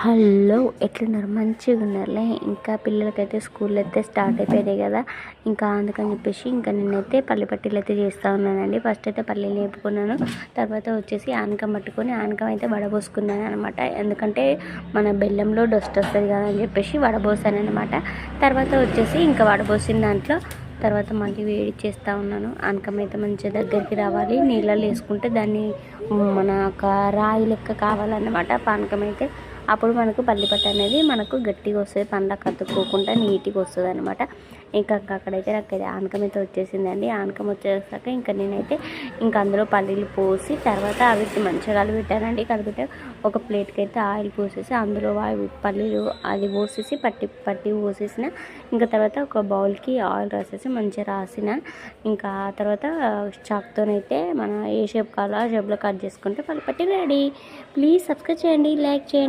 Hello, ఎట్లున్నారు? మంచిగా ఉన్నారులే. ఇంకా పిల్లలకైతే స్కూల్ అయితే స్టార్ట్ అయిపోయినాయి కదా, ఇంకా అందుకని చెప్పేసి ఇంకా నేనైతే పల్లి పట్టీలు అయితే చేస్తూ ఉన్నానండి. ఫస్ట్ అయితే పల్లీలు వేపుకున్నాను, తర్వాత వచ్చేసి ఆనకం పట్టుకొని ఆనకం అయితే వడబోసుకున్నాను అనమాట. ఎందుకంటే మన బెల్లంలో డస్ట్ వస్తుంది కదా అని చెప్పేసి వడబోసాను అనమాట. తర్వాత వచ్చేసి ఇంకా వడబోసిన దాంట్లో తర్వాత మళ్ళీ వేడి చేస్తూ ఉన్నాను. ఆనకం అయితే మంచిగా దగ్గరికి రావాలి, నీళ్ళల్లో వేసుకుంటే దాన్ని మన ఒక రాయి లెక్క కావాలన్నమాట పానకం అయితే. అప్పుడు మనకు పల్లిపట్టు అనేది మనకు గట్టిగా వస్తుంది, పండ్ల కత్తుక్కోకుండా నీట్గా వస్తుంది అనమాట. ఇంకా అక్కడైతే నాకు ఆనకం అయితే వచ్చేసిందండి. ఆనకం వచ్చేసాక ఇంకా నేనైతే ఇంకా అందులో పల్లీలు పోసి తర్వాత అవి మంచిగా కలిపెట్టానండి. కలిపెట్టే ఒక ప్లేట్కి అయితే ఆయిల్ పోసేసి అందులో పల్లీలు అది పోసేసి పట్టి పోసేసిన. ఇంకా తర్వాత ఒక బౌల్కి ఆయిల్ రాసేసి మంచిగా రాసిన. ఇంకా తర్వాత చాక్తోనైతే మన ఏ షేప్ కావాలో ఆ షేప్లో కట్ చేసుకుంటే పల్లిపట్టి రెడీ. ప్లీజ్ సబ్స్క్రైబ్ చేయండి, లైక్ చేయండి.